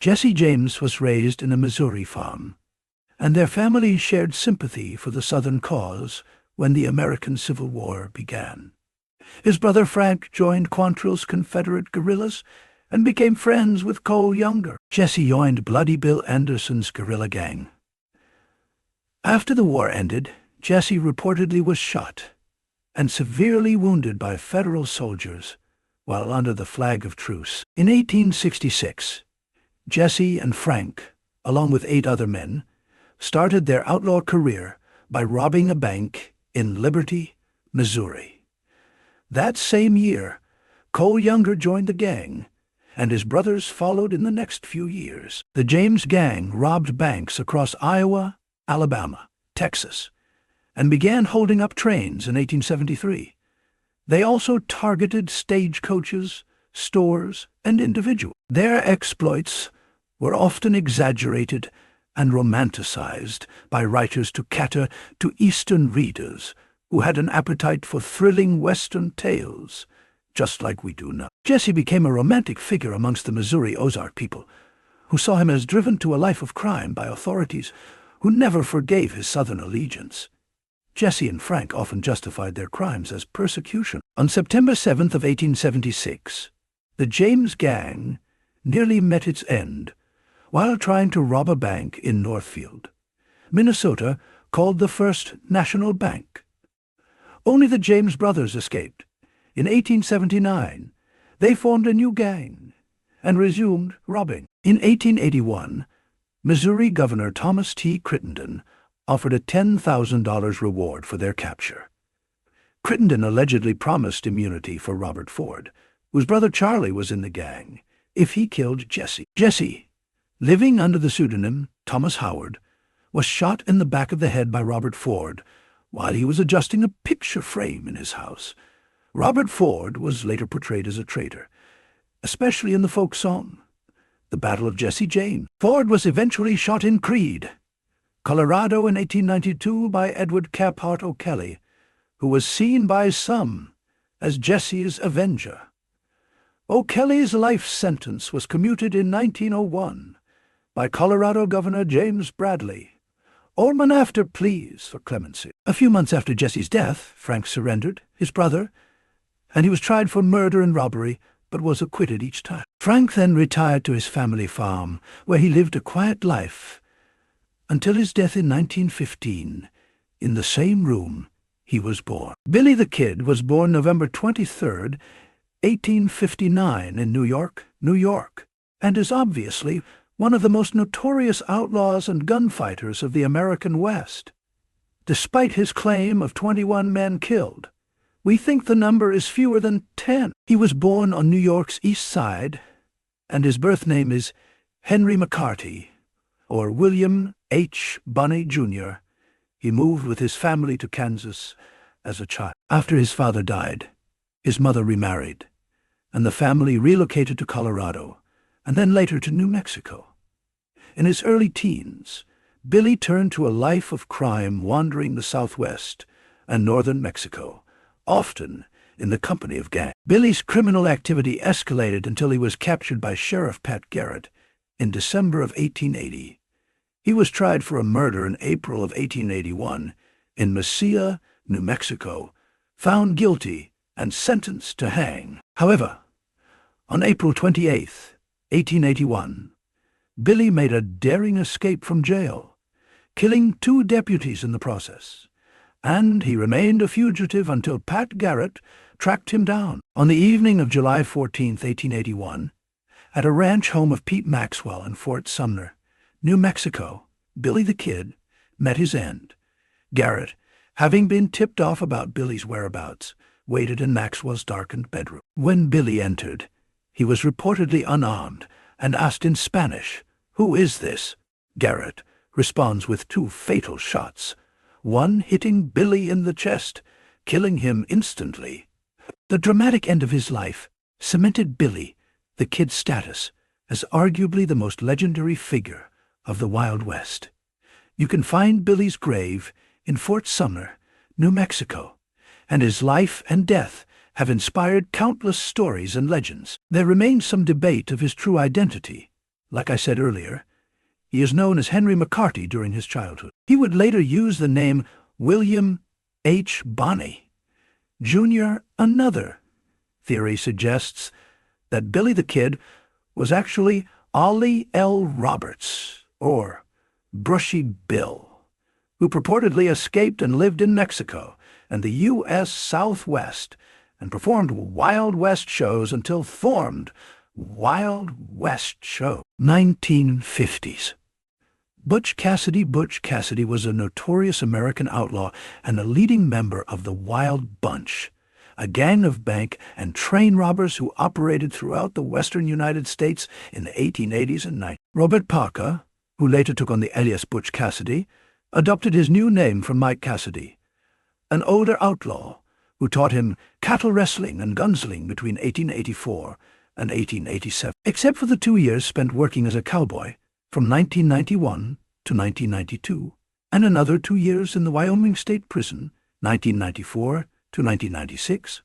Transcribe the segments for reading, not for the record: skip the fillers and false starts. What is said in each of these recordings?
Jesse James was raised in a Missouri farm, and their family shared sympathy for the Southern cause when the American Civil War began. His brother Frank joined Quantrill's Confederate guerrillas and became friends with Cole Younger. Jesse joined Bloody Bill Anderson's guerrilla gang. After the war ended, Jesse reportedly was shot and severely wounded by Federal soldiers while under the flag of truce. In 1866, Jesse and Frank, along with 8 other men, started their outlaw career by robbing a bank in Liberty, Missouri. That same year, Cole Younger joined the gang, and his brothers followed in the next few years. The James Gang robbed banks across Iowa, Alabama, Texas, and began holding up trains in 1873. They also targeted stagecoaches, stores, and individuals. Their exploits were often exaggerated and romanticized by writers to cater to Eastern readers who had an appetite for thrilling Western tales, just like we do now. Jesse became a romantic figure amongst the Missouri Ozark people, who saw him as driven to a life of crime by authorities who never forgave his Southern allegiance. Jesse and Frank often justified their crimes as persecution. On September 7th of 1876, the James Gang nearly met its end while trying to rob a bank in Northfield, Minnesota, called the First National Bank. Only the James brothers escaped. In 1879, they formed a new gang and resumed robbing. In 1881, Missouri Governor Thomas T. Crittenden offered a $10,000 reward for their capture. Crittenden allegedly promised immunity for Robert Ford, whose brother Charlie was in the gang, if he killed Jesse. Jesse, living under the pseudonym Thomas Howard, was shot in the back of the head by Robert Ford while he was adjusting a picture frame in his house. Robert Ford was later portrayed as a traitor, especially in the folk song, The Battle of Jesse James. Ford was eventually shot in Creede, Colorado in 1892 by Edward Caphart O'Kelly, who was seen by some as Jesse's avenger. O'Kelly's life sentence was commuted in 1901 by Colorado Governor James Bradley, only after pleas for clemency. A few months after Jesse's death, Frank surrendered, his brother, and he was tried for murder and robbery, but was acquitted each time. Frank then retired to his family farm, where he lived a quiet life until his death in 1915, in the same room he was born. Billy the Kid was born November 23rd, 1859 in New York, New York, and is obviously one of the most notorious outlaws and gunfighters of the American West. Despite his claim of 21 men killed, we think the number is fewer than 10. He was born on New York's East Side, and his birth name is Henry McCarty, or William H. Bonney, Jr. He moved with his family to Kansas as a child. After his father died, his mother remarried, and the family relocated to Colorado, and then later to New Mexico. In his early teens, Billy turned to a life of crime wandering the Southwest and northern Mexico, often in the company of gangs. Billy's criminal activity escalated until he was captured by Sheriff Pat Garrett in December of 1880. He was tried for a murder in April of 1881 in Mesilla, New Mexico, found guilty and sentenced to hang. However, on April 28, 1881, Billy made a daring escape from jail, killing 2 deputies in the process, and he remained a fugitive until Pat Garrett tracked him down. On the evening of July 14, 1881, at a ranch home of Pete Maxwell in Fort Sumner, New Mexico, Billy the Kid met his end. Garrett, having been tipped off about Billy's whereabouts, waited in Maxwell's darkened bedroom. When Billy entered, he was reportedly unarmed and asked in Spanish, "Who is this?" Garrett responds with 2 fatal shots, one hitting Billy in the chest, killing him instantly. The dramatic end of his life cemented Billy the Kid's status as arguably the most legendary figure of the Wild West. You can find Billy's grave in Fort Sumner, New Mexico, and his life and death have inspired countless stories and legends. There remains some debate of his true identity, Like I said earlier, he is known as Henry McCarty during his childhood. He would later use the name William H. Bonney, Jr. Another theory suggests that Billy the Kid was actually Ollie L. Roberts, or Brushy Bill, who purportedly escaped and lived in Mexico and the U.S. Southwest and performed Wild West shows until formed Wild West Show. 1950s. Butch Cassidy was a notorious American outlaw and a leading member of the Wild Bunch, a gang of bank and train robbers who operated throughout the western United States in the 1880s and 90s. Robert Parker, who later took on the alias Butch Cassidy, adopted his new name from Mike Cassidy, an older outlaw who taught him cattle wrestling and gunsling between 1884 and 1887. Except for the 2 years spent working as a cowboy from 1991 to 1992, and another 2 years in the Wyoming State Prison, 1994 to 1996,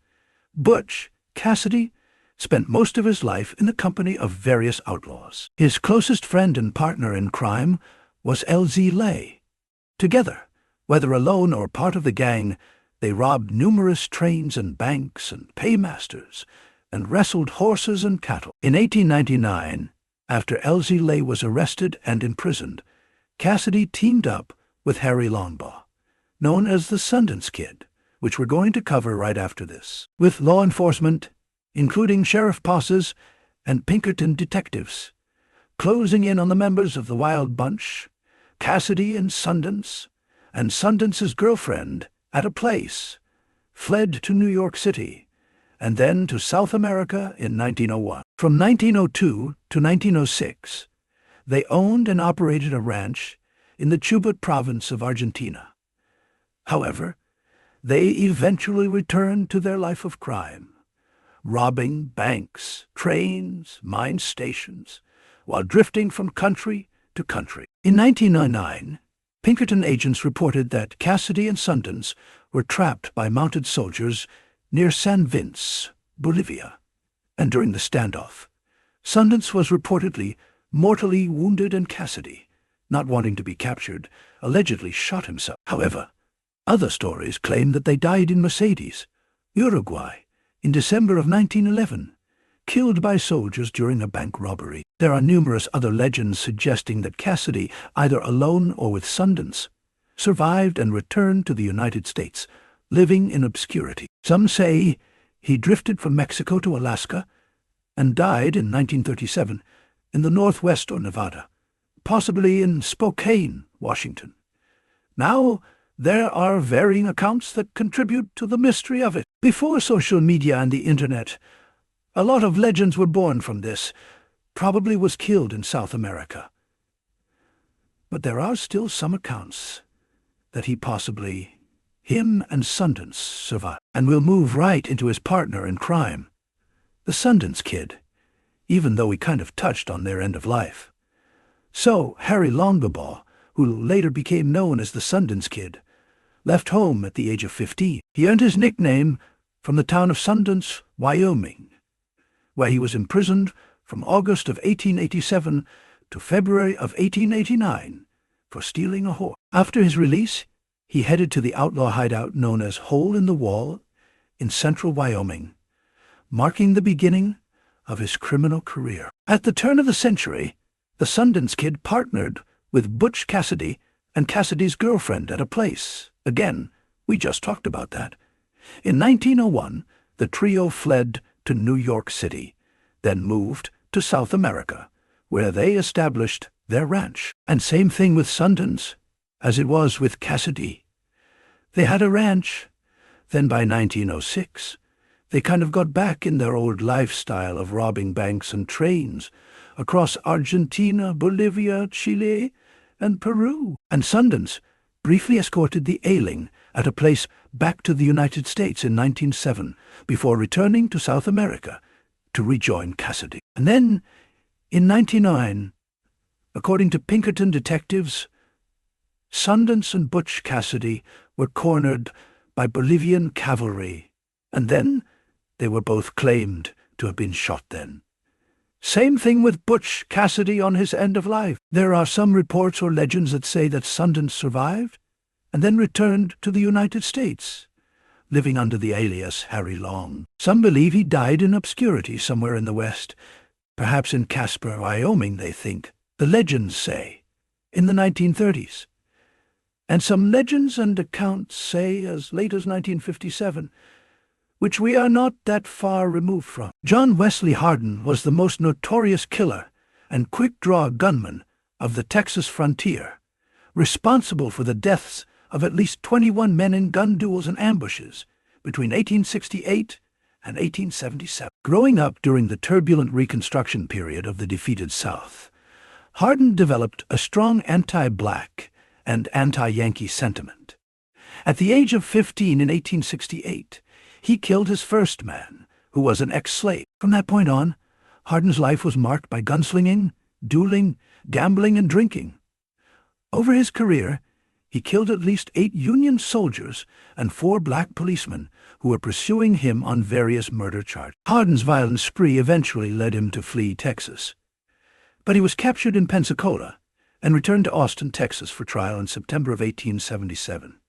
Butch Cassidy spent most of his life in the company of various outlaws. His closest friend and partner in crime was L.Z. Lay. Together, whether alone or part of the gang, they robbed numerous trains and banks and paymasters and wrestled horses and cattle. In 1899, after L.Z. Lay was arrested and imprisoned, Cassidy teamed up with Harry Longbaugh, known as the Sundance Kid, which we're going to cover right after this. With law enforcement, including Sheriff Posses and Pinkerton detectives, closing in on the members of the Wild Bunch, Cassidy and Sundance's girlfriend at a place, fled to New York City, and then to South America in 1901. From 1902 to 1906, they owned and operated a ranch in the Chubut province of Argentina. However, they eventually returned to their life of crime, robbing banks, trains, mine stations, while drifting from country to country. In 1909, Pinkerton agents reported that Cassidy and Sundance were trapped by mounted soldiers near San Vince, Bolivia, and during the standoff, Sundance was reportedly mortally wounded and Cassidy, not wanting to be captured, allegedly shot himself. However, other stories claim that they died in Mercedes, Uruguay, in December of 1911, killed by soldiers during a bank robbery. There are numerous other legends suggesting that Cassidy, either alone or with Sundance, survived and returned to the United States, living in obscurity. Some say he drifted from Mexico to Alaska and died in 1937 in the Northwest or Nevada, possibly in Spokane, Washington. Now, there are varying accounts that contribute to the mystery of it. Before social media and the internet, a lot of legends were born from this. Probably was killed in South America. But there are still some accounts that him and Sundance survived. And we'll move right into his partner in crime, the Sundance Kid, even though we kind of touched on their end of life. So, Harry Longbaugh, who later became known as the Sundance Kid, left home at the age of 15. He earned his nickname from the town of Sundance, Wyoming, where he was imprisoned from August of 1887 to February of 1889 for stealing a horse. After his release, he headed to the outlaw hideout known as Hole in the Wall in central Wyoming, marking the beginning of his criminal career. At the turn of the century, the Sundance Kid partnered with Butch Cassidy and Cassidy's girlfriend at a place. Again, we just talked about that. In 1901, the trio fled to New York City, then moved to South America, where they established their ranch. And same thing with Sundance, as it was with Cassidy. They had a ranch. Then by 1906, they kind of got back in their old lifestyle of robbing banks and trains across Argentina, Bolivia, Chile, and Peru. And Sundance briefly escorted the ailing at a place back to the United States in 1907 before returning to South America to rejoin Cassidy. And then, in 1909, according to Pinkerton detectives, Sundance and Butch Cassidy were cornered by Bolivian cavalry, and then they were both claimed to have been shot then. Same thing with Butch Cassidy on his end of life. There are some reports or legends that say that Sundance survived and then returned to the United States, living under the alias Harry Long. Some believe he died in obscurity somewhere in the West, perhaps in Casper, Wyoming, they think. The legends say, in the 1930s. And some legends and accounts say as late as 1957, which we are not that far removed from. John Wesley Hardin was the most notorious killer and quick-draw gunman of the Texas frontier, responsible for the deaths of at least 21 men in gun duels and ambushes between 1868 and 1877. Growing up during the turbulent Reconstruction period of the defeated South, Hardin developed a strong anti-black and anti-Yankee sentiment. At the age of 15 in 1868, he killed his first man, who was an ex-slave. From that point on, Hardin's life was marked by gunslinging, dueling, gambling, and drinking. Over his career, he killed at least 8 Union soldiers and 4 black policemen who were pursuing him on various murder charges. Hardin's violent spree eventually led him to flee Texas, but he was captured in Pensacola and returned to Austin, Texas for trial in September of 1877.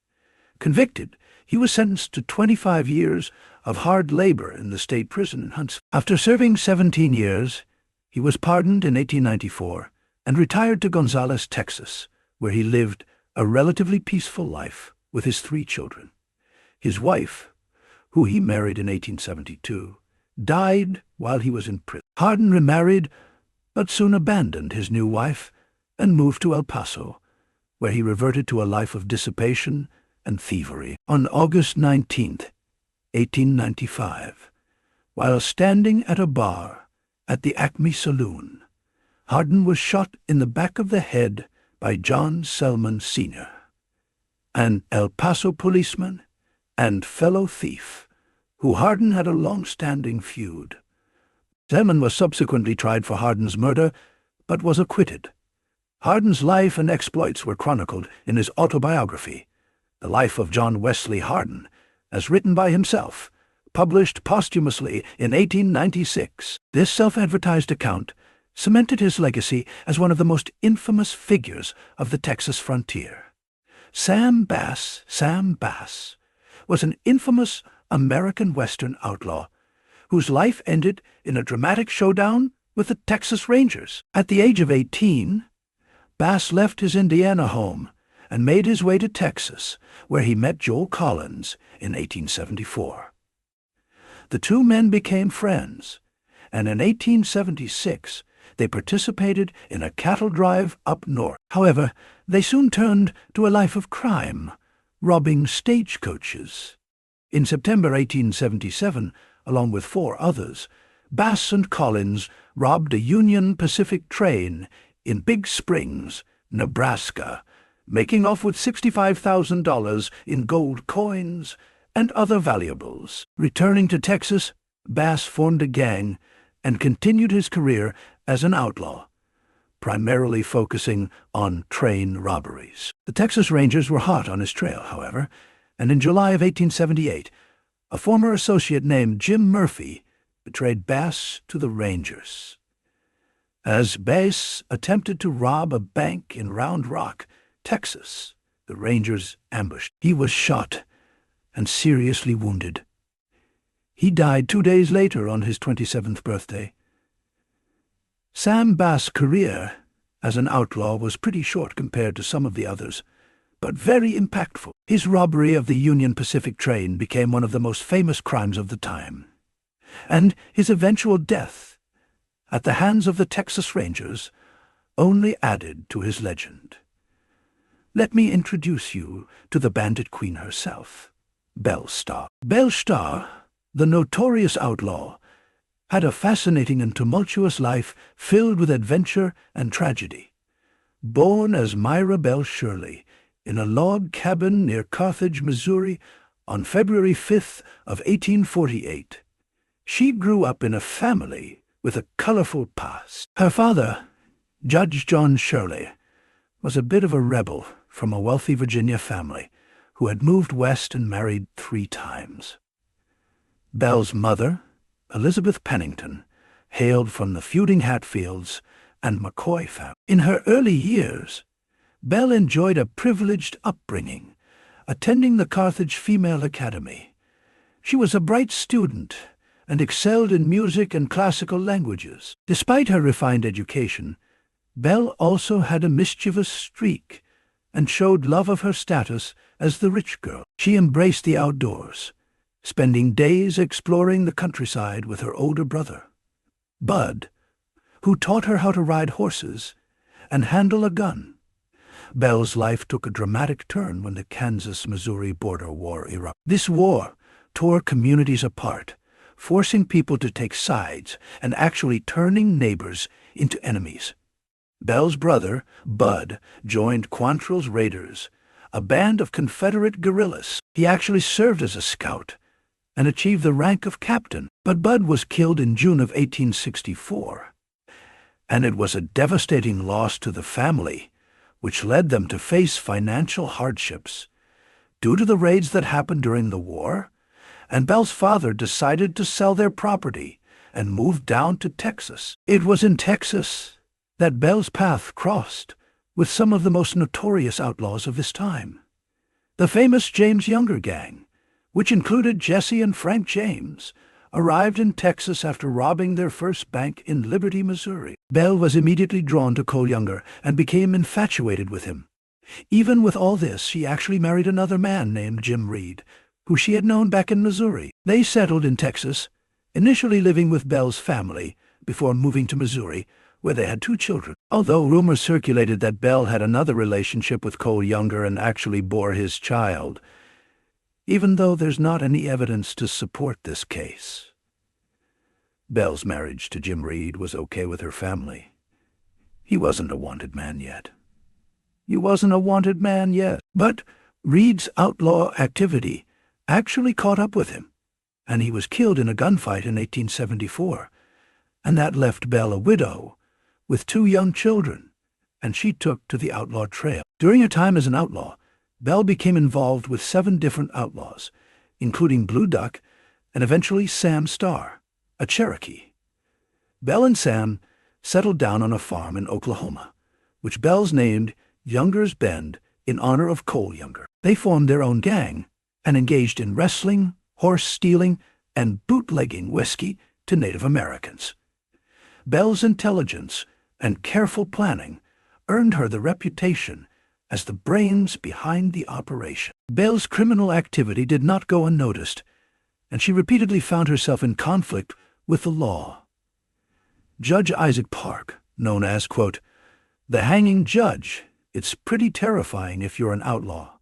Convicted, he was sentenced to 25 years of hard labor in the state prison in Huntsville. After serving 17 years, he was pardoned in 1894 and retired to Gonzales, Texas, where he lived a relatively peaceful life with his 3 children. His wife, who he married in 1872, died while he was in prison. Hardin remarried, but soon abandoned his new wife and moved to El Paso, where he reverted to a life of dissipation and thievery. On August 19, 1895, while standing at a bar at the Acme Saloon, Hardin was shot in the back of the head by John Selman Sr., an El Paso policeman and fellow thief, who Hardin had a long-standing feud. Selman was subsequently tried for Hardin's murder, but was acquitted. Hardin's life and exploits were chronicled in his autobiography, The Life of John Wesley Hardin, as written by himself, published posthumously in 1896. This self-advertised account cemented his legacy as one of the most infamous figures of the Texas frontier. Sam Bass was an infamous American Western outlaw whose life ended in a dramatic showdown with the Texas Rangers. At the age of 18, Bass left his Indiana home and made his way to Texas, where he met Joel Collins in 1874. The 2 men became friends, and in 1876 they participated in a cattle drive up north. However, they soon turned to a life of crime, robbing stagecoaches. In September 1877, along with 4 others, Bass and Collins robbed a Union Pacific train in Big Springs, Nebraska, making off with $65,000 in gold coins and other valuables. Returning to Texas, Bass formed a gang and continued his career as an outlaw, primarily focusing on train robberies. The Texas Rangers were hot on his trail, however, and in July of 1878, a former associate named Jim Murphy betrayed Bass to the Rangers. As Bass attempted to rob a bank in Round Rock, Texas, the Rangers ambushed. He was shot and seriously wounded. He died 2 days later on his 27th birthday. Sam Bass' career as an outlaw was pretty short compared to some of the others, but very impactful. His robbery of the Union Pacific train became one of the most famous crimes of the time, and his eventual death at the hands of the Texas Rangers only added to his legend. Let me introduce you to the Bandit Queen herself, Belle Starr. Belle Starr, the notorious outlaw, had a fascinating and tumultuous life filled with adventure and tragedy. Born as Myra Belle Shirley in a log cabin near Carthage, Missouri, on February 5th of 1848, she grew up in a family with a colorful past. Her father, Judge John Shirley, was a bit of a rebel from a wealthy Virginia family who had moved west and married 3 times. Belle's mother, Elizabeth Pennington, hailed from the feuding Hatfields and McCoy family. In her early years, Belle enjoyed a privileged upbringing, attending the Carthage Female Academy. She was a bright student and excelled in music and classical languages. Despite her refined education, Belle also had a mischievous streak and showed love of her status as the rich girl. She embraced the outdoors, spending days exploring the countryside with her older brother, Bud, who taught her how to ride horses and handle a gun. Belle's life took a dramatic turn when the Kansas-Missouri border war erupted. This war tore communities apart, forcing people to take sides and actually turning neighbors into enemies. Belle's brother, Bud, joined Quantrill's Raiders, a band of Confederate guerrillas. He actually served as a scout and achieved the rank of captain, but Bud was killed in June of 1864, and it was a devastating loss to the family, which led them to face financial hardships. Due to the raids that happened during the war, and Belle's father decided to sell their property and move down to Texas. It was in Texas that Belle's path crossed with some of the most notorious outlaws of his time. The famous James Younger Gang, which included Jesse and Frank James, arrived in Texas after robbing their first bank in Liberty, Missouri. Belle was immediately drawn to Cole Younger and became infatuated with him. Even with all this, she actually married another man named Jim Reed, who she had known back in Missouri. They settled in Texas, initially living with Belle's family before moving to Missouri, where they had 2 children. Although rumors circulated that Belle had another relationship with Cole Younger and actually bore his child, even though there's not any evidence to support this case. Belle's marriage to Jim Reed was okay with her family. He wasn't a wanted man yet. But Reed's outlaw activity actually caught up with him, and he was killed in a gunfight in 1874, and that left Belle a widow with 2 young children, and she took to the outlaw trail. During her time as an outlaw, Belle became involved with 7 different outlaws, including Blue Duck and eventually Sam Starr, a Cherokee. Belle and Sam settled down on a farm in Oklahoma, which Belle's named Younger's Bend in honor of Cole Younger. They formed their own gang and engaged in wrestling, horse stealing, and bootlegging whiskey to Native Americans. Belle's intelligence and careful planning earned her the reputation as the brains behind the operation. Belle's criminal activity did not go unnoticed, and she repeatedly found herself in conflict with the law. Judge Isaac Park, known as, quote, the hanging judge, it's pretty terrifying if you're an outlaw,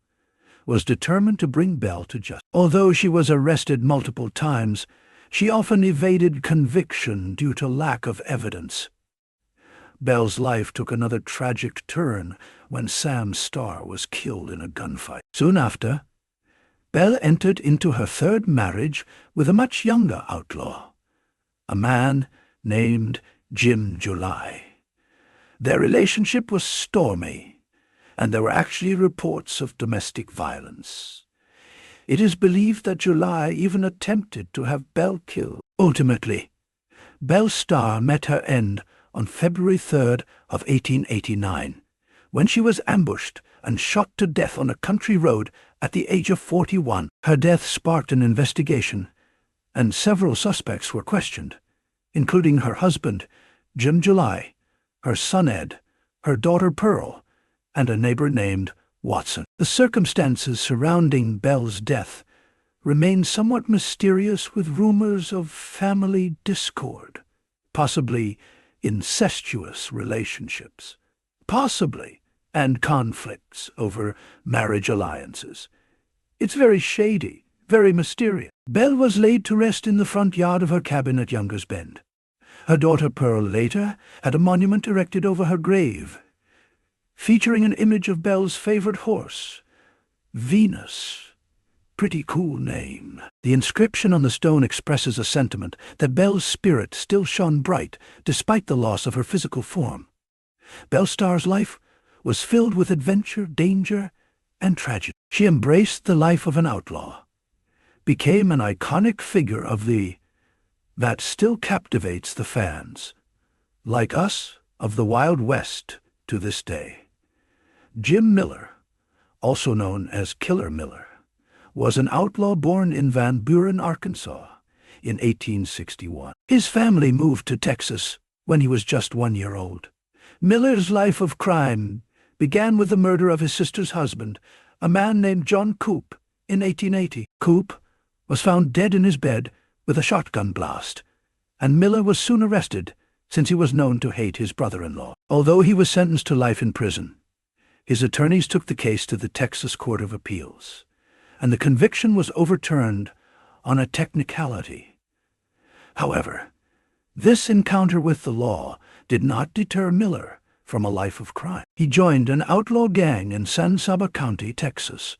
was determined to bring Belle to justice. Although she was arrested multiple times, she often evaded conviction due to lack of evidence. Belle's life took another tragic turn when Sam Starr was killed in a gunfight. Soon after, Belle entered into her 3rd marriage with a much younger outlaw, a man named Jim July. Their relationship was stormy, and there were actually reports of domestic violence. It is believed that July even attempted to have Belle killed. Ultimately, Belle Starr met her end on February 3rd of 1889, when she was ambushed and shot to death on a country road at the age of 41. Her death sparked an investigation, and several suspects were questioned, including her husband, Jim July, her son Ed, her daughter Pearl, and a neighbor named Watson. The circumstances surrounding Belle's death remained somewhat mysterious, with rumors of family discord, possibly incestuous relationships, and conflicts over marriage alliances. It's very shady, very mysterious. Belle was laid to rest in the front yard of her cabin at Younger's Bend. Her daughter Pearl later had a monument erected over her grave, featuring an image of Belle's favorite horse, Venus. Pretty cool name. The inscription on the stone expresses a sentiment that Belle's spirit still shone bright despite the loss of her physical form. Belle Starr's life was filled with adventure, danger, and tragedy. She embraced the life of an outlaw, became an iconic figure of the that still captivates the fans, like us, of the Wild West to this day. Jim Miller, also known as Killer Miller, was an outlaw born in Van Buren, Arkansas, in 1861. His family moved to Texas when he was just 1 year old. Miller's life of crime began with the murder of his sister's husband, a man named John Coop, in 1880. Coop was found dead in his bed with a shotgun blast, and Miller was soon arrested since he was known to hate his brother-in-law. Although he was sentenced to life in prison, his attorneys took the case to the Texas Court of Appeals, and the conviction was overturned on a technicality. However, this encounter with the law did not deter Miller from a life of crime. He joined an outlaw gang in San Saba County, Texas,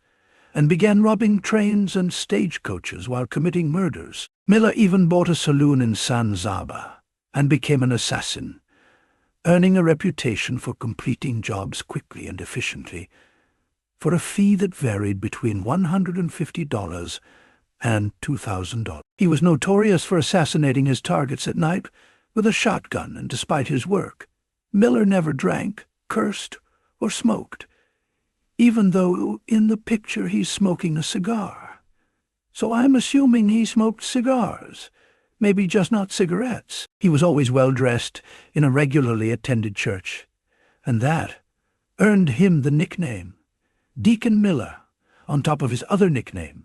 and began robbing trains and stagecoaches while committing murders. Miller even bought a saloon in San Saba and became an assassin, earning a reputation for completing jobs quickly and efficiently for a fee that varied between $150 and $2,000. He was notorious for assassinating his targets at night with a shotgun, and despite his work, Miller never drank, cursed, or smoked, even though in the picture he's smoking a cigar. So I'm assuming he smoked cigars, maybe just not cigarettes. He was always well-dressed in a regularly attended church, and that earned him the nickname Deacon Miller, on top of his other nickname,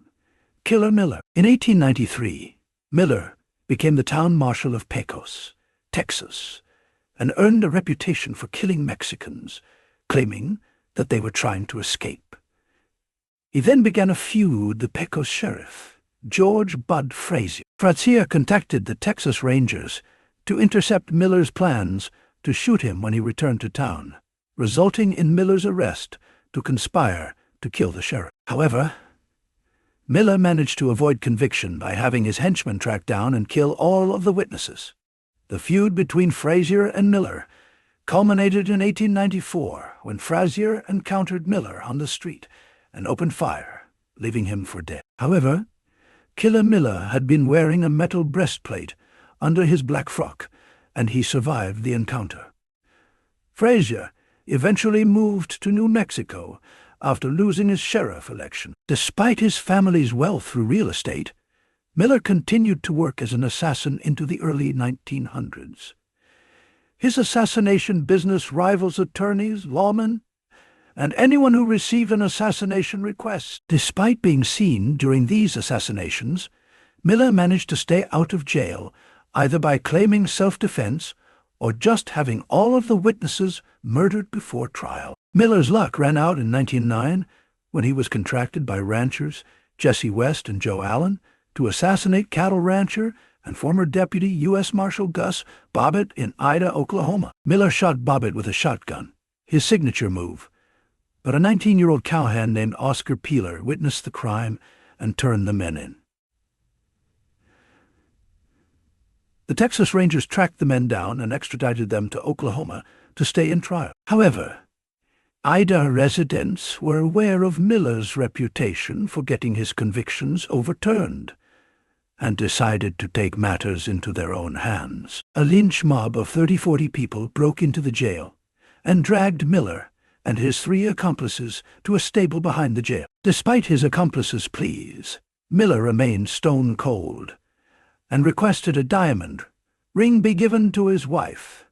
Killer Miller. In 1893, Miller became the town marshal of Pecos, Texas, and earned a reputation for killing Mexicans, claiming that they were trying to escape. He then began a feud with the Pecos sheriff, George Bud Frazier. Frazier contacted the Texas Rangers to intercept Miller's plans to shoot him when he returned to town, resulting in Miller's arrest to conspire to kill the sheriff. However, Miller managed to avoid conviction by having his henchmen track down and kill all of the witnesses. The feud between Frazier and Miller culminated in 1894 when Frazier encountered Miller on the street and opened fire, leaving him for dead. However, Killer Miller had been wearing a metal breastplate under his black frock, and he survived the encounter. Frazier eventually moved to New Mexico after losing his sheriff election. Despite his family's wealth through real estate, Miller continued to work as an assassin into the early 1900s. His assassination business rivals attorneys, lawmen, and anyone who received an assassination request. Despite being seen during these assassinations, Miller managed to stay out of jail either by claiming self-defense or just having all of the witnesses murdered before trial. Miller's luck ran out in 1909 when he was contracted by ranchers Jesse West and Joe Allen to assassinate cattle rancher and former Deputy U.S. Marshal Gus Bobbitt in Ida, Oklahoma. Miller shot Bobbitt with a shotgun, his signature move, but a 19-year-old cowhand named Oscar Peeler witnessed the crime and turned the men in. The Texas Rangers tracked the men down and extradited them to Oklahoma to stay in trial. However, Ida residents were aware of Miller's reputation for getting his convictions overturned and decided to take matters into their own hands. A lynch mob of 30-40 people broke into the jail and dragged Miller and his 3 accomplices to a stable behind the jail. Despite his accomplices' pleas, Miller remained stone cold and requested a diamond ring be given to his wife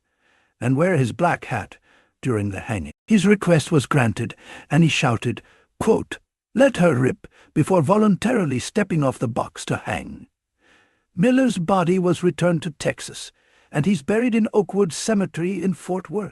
and wear his black hat during the hanging. His request was granted, and he shouted, quote, "Let her rip," before voluntarily stepping off the box to hang. Miller's body was returned to Texas, and he's buried in Oakwood Cemetery in Fort Worth.